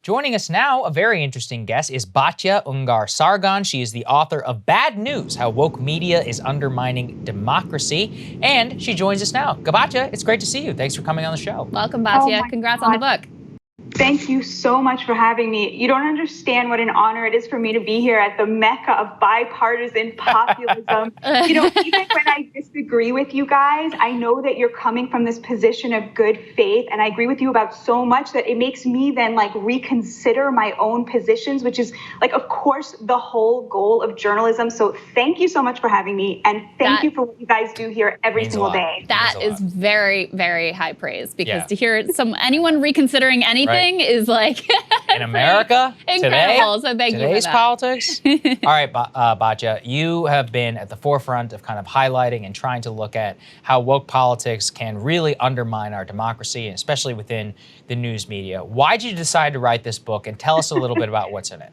Joining us now, a very interesting guest, is Batya Ungar-Sargon. She is the author of Bad News: How Woke Media is Undermining Democracy. And she joins us now. Batya, it's great to see you. Thanks for coming on the show. Welcome, Batya. Congrats on the book. Thank you so much for having me. You don't understand what an honor it is for me to be here at the mecca of bipartisan populism. Even when I disagree with you guys, I know that you're coming from this position of good faith, and I agree with you about so much that it makes me then reconsider my own positions, which is of course, the whole goal of journalism. So thank you so much for having me, and thank you for what you guys do here every single day. That is very, very high praise, because to hear anyone reconsidering anything is in America incredible. Today, so thank today's you for that. Politics. All right, Batya, you have been at the forefront of kind of highlighting and trying to look at how woke politics can really undermine our democracy, especially within the news media. Why did you decide to write this book, and tell us a little bit about what's in it?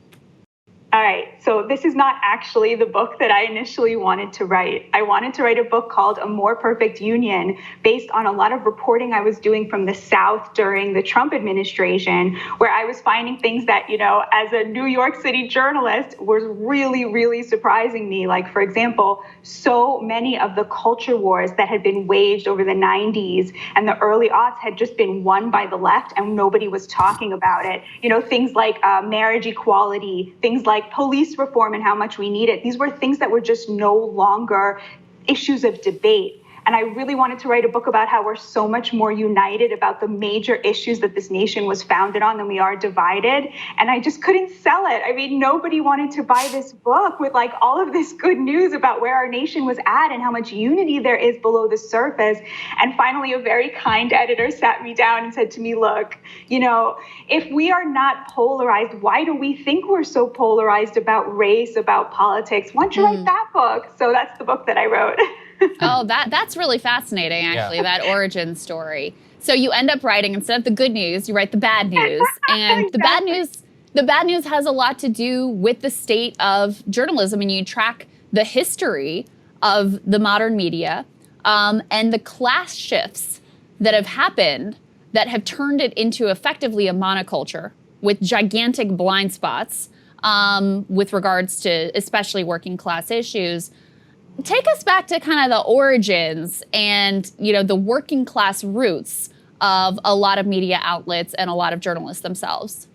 All right, so this is not actually the book that I initially wanted to write. I wanted to write a book called A More Perfect Union, based on a lot of reporting I was doing from the South during the Trump administration, where I was finding things that, as a New York City journalist, was really, really surprising me. Like, for example, so many of the culture wars that had been waged over the 90s and the early aughts had just been won by the left, and nobody was talking about it. Things like marriage equality, things like police reform and how much we need it. These were things that were just no longer issues of debate. And I really wanted to write a book about how we're so much more united about the major issues that this nation was founded on than we are divided. And I just couldn't sell it. I mean, nobody wanted to buy this book with all of this good news about where our nation was at and how much unity there is below the surface. And finally, a very kind editor sat me down and said to me, look, if we are not polarized, why do we think we're so polarized about race, about politics? Why don't you write that book? So that's the book that I wrote. Oh, that's really fascinating, actually, that origin story. So you end up writing, instead of the good news, you write the bad news. And the bad news has a lot to do with the state of journalism, and you track the history of the modern media and the class shifts that have happened that have turned it into effectively a monoculture with gigantic blind spots with regards to especially working class issues. Take us back to kind of the origins and, the working class roots of a lot of media outlets and a lot of journalists themselves.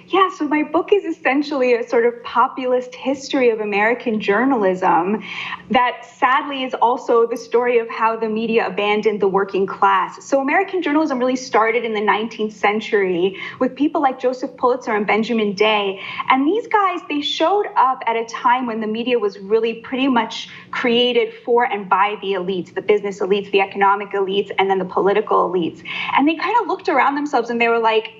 Yeah, so my book is essentially a sort of populist history of American journalism that sadly is also the story of how the media abandoned the working class. So American journalism really started in the 19th century with people like Joseph Pulitzer and Benjamin Day. And these guys, they showed up at a time when the media was really pretty much created for and by the elites, the business elites, the economic elites, and then the political elites. And they kind of looked around themselves and they were like,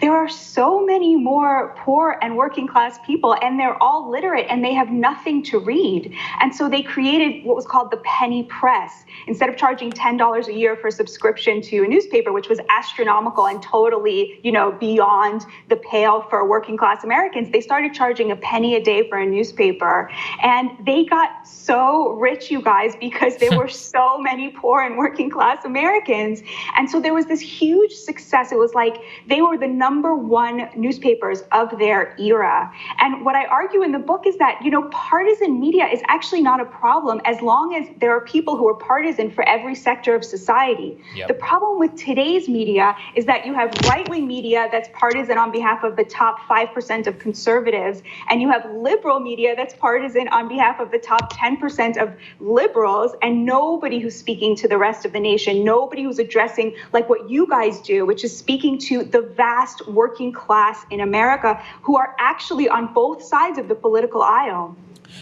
there are so many more poor and working class people, and they're all literate, and they have nothing to read. And so they created what was called the penny press. Instead of charging $10 a year for a subscription to a newspaper, which was astronomical and totally, beyond the pale for working class Americans, they started charging a penny a day for a newspaper. And they got so rich, you guys, because there were so many poor and working class Americans. And so there was this huge success. It was like they were the number one newspapers of their era. And what I argue in the book is that, partisan media is actually not a problem as long as there are people who are partisan for every sector of society. Yep. The problem with today's media is that you have right-wing media that's partisan on behalf of the top 5% of conservatives, and you have liberal media that's partisan on behalf of the top 10% of liberals, and nobody who's speaking to the rest of the nation, nobody who's addressing like what you guys do, which is speaking to the vast working class in America who are actually on both sides of the political aisle.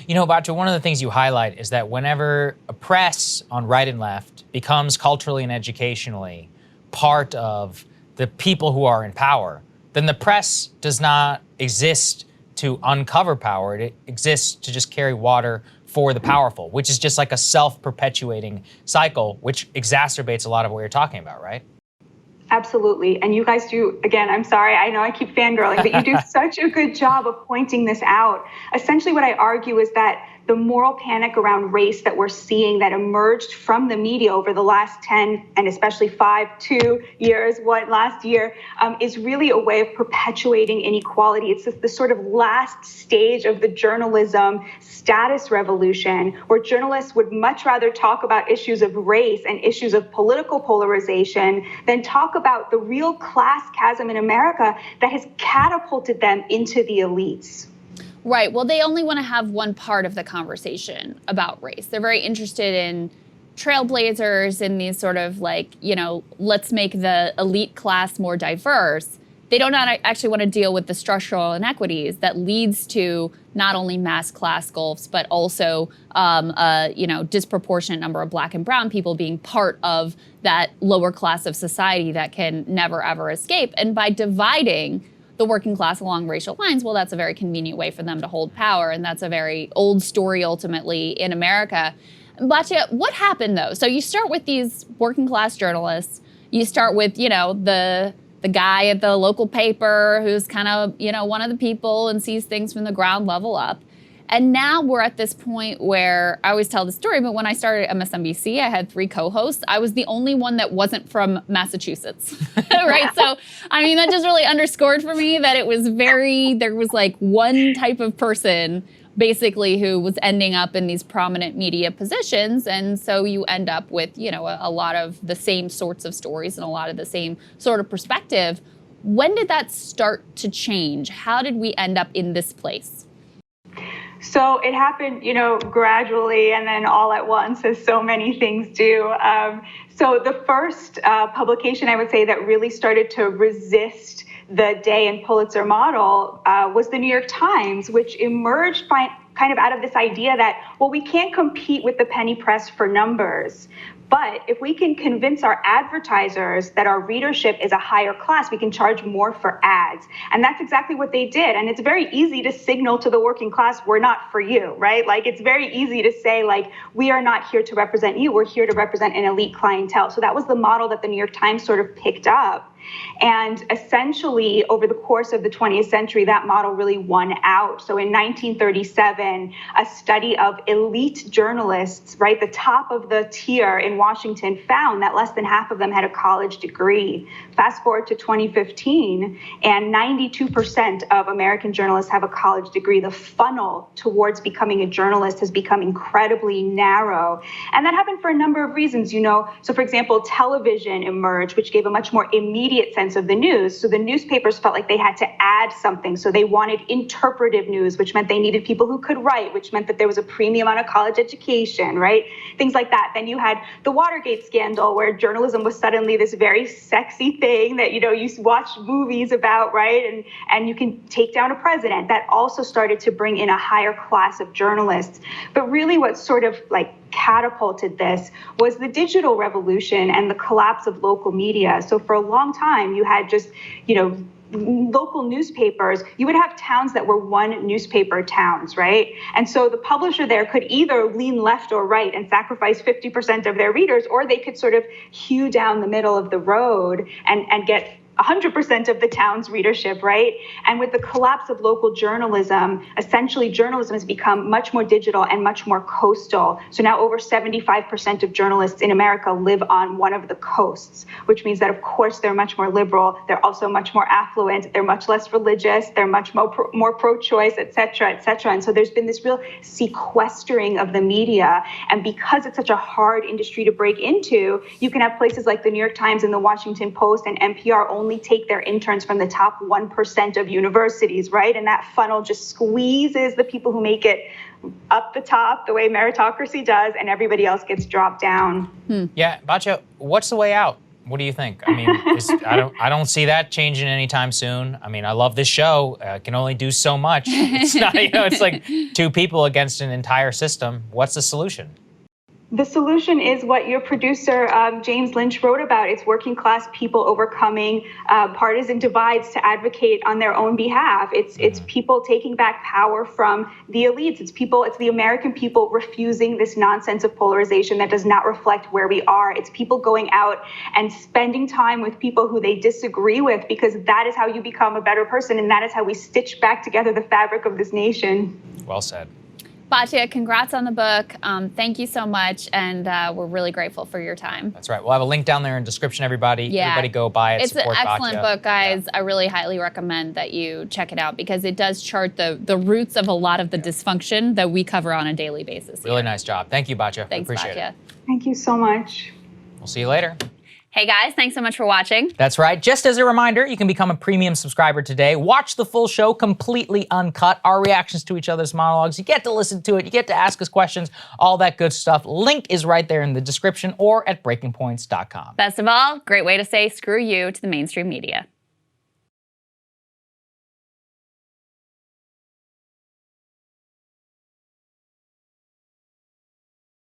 Batya, one of the things you highlight is that whenever a press on right and left becomes culturally and educationally part of the people who are in power, then the press does not exist to uncover power. It exists to just carry water for the powerful, which is just like a self-perpetuating cycle, which exacerbates a lot of what you're talking about, right? Absolutely. And you guys do, again, I'm sorry, I know I keep fangirling, but you do such a good job of pointing this out. Essentially, what I argue is that the moral panic around race that we're seeing that emerged from the media over the last 10 and especially 2 years, last year, is really a way of perpetuating inequality. It's the sort of last stage of the journalism status revolution, where journalists would much rather talk about issues of race and issues of political polarization than talk about the real class chasm in America that has catapulted them into the elites. Right. Well, they only want to have one part of the conversation about race. They're very interested in trailblazers and these sort of like, let's make the elite class more diverse. They don't actually want to deal with the structural inequities that leads to not only mass class gulfs, but also disproportionate number of Black and brown people being part of that lower class of society that can never, ever escape. And by dividing the working class along racial lines, well, that's a very convenient way for them to hold power. And that's a very old story, ultimately, in America. Batya, what happened, though? So you start with these working class journalists. You start with, the guy at the local paper who's kind of, one of the people and sees things from the ground level up. And now we're at this point where I always tell the story, but when I started at MSNBC, I had 3 co-hosts. I was the only one that wasn't from Massachusetts, right? So, that just really underscored for me that there was like one type of person basically who was ending up in these prominent media positions. And so you end up with, a lot of the same sorts of stories and a lot of the same sort of perspective. When did that start to change? How did we end up in this place? So it happened, gradually and then all at once, as so many things do. So the first publication, I would say, that really started to resist the Day and Pulitzer model was the New York Times, which emerged kind of out of this idea that, well, we can't compete with the penny press for numbers. But if we can convince our advertisers that our readership is a higher class, we can charge more for ads. And that's exactly what they did. And it's very easy to signal to the working class, we're not for you, right? Like, it's very easy to say, like, we are not here to represent you. We're here to represent an elite clientele. So that was the model that the New York Times sort of picked up. And essentially, over the course of the 20th century, that model really won out. So in 1937, a study of elite journalists, right, the top of the tier in Washington, found that less than half of them had a college degree. Fast forward to 2015, and 92% of American journalists have a college degree. The funnel towards becoming a journalist has become incredibly narrow. And that happened for a number of reasons, So, for example, television emerged, which gave a much more immediate sense of the news. So the newspapers felt like they had to add something. So they wanted interpretive news, which meant they needed people who could write, which meant that there was a premium on a college education, right? Things like that. Then you had the Watergate scandal, where journalism was suddenly this very sexy thing that, you watch movies about, right? And you can take down a president. That also started to bring in a higher class of journalists. But really what sort of like catapulted this was the digital revolution and the collapse of local media. So for a long time, you had just, local newspapers. You would have towns that were one newspaper towns, right? And so the publisher there could either lean left or right and sacrifice 50% of their readers, or they could sort of hew down the middle of the road and get 100% of the town's readership, right? And with the collapse of local journalism, essentially journalism has become much more digital and much more coastal. So now over 75% of journalists in America live on one of the coasts, which means that, of course, they're much more liberal. They're also much more affluent. They're much less religious. They're much more pro-choice, et cetera, et cetera. And so there's been this real sequestering of the media. And because it's such a hard industry to break into, you can have places like the New York Times and the Washington Post and NPR only take their interns from the top 1% of universities, right? And that funnel just squeezes the people who make it up the top the way meritocracy does, and everybody else gets dropped down. Yeah, Batya, what's the way out? What do you think? I don't see that changing anytime soon. I love this show. Can only do so much. It's not, it's like 2 people against an entire system. What's the solution? The solution is what your producer, James Lynch, wrote about. It's working class people overcoming partisan divides to advocate on their own behalf. It's people taking back power from the elites. It's the American people refusing this nonsense of polarization that does not reflect where we are. It's people going out and spending time with people who they disagree with, because that is how you become a better person, and that is how we stitch back together the fabric of this nation. Well said. Batya, congrats on the book. Thank you so much, and we're really grateful for your time. That's right. We'll have a link down there in the description, everybody. Yeah. Everybody go buy it, It's an support excellent Batya. book, guys. I really highly recommend that you check it out because it does chart the roots of a lot of the dysfunction that we cover on a daily basis. Really nice job. Thank you, Batya. Thanks, Appreciate Batya. it. Thank you so much. We'll see you later. Hey guys, thanks so much for watching. That's right. Just as a reminder, you can become a premium subscriber today. Watch the full show completely uncut, our reactions to each other's monologues. You get to listen to it. You get to ask us questions, all that good stuff. Link is right there in the description or at breakingpoints.com. Best of all, great way to say screw you to the mainstream media.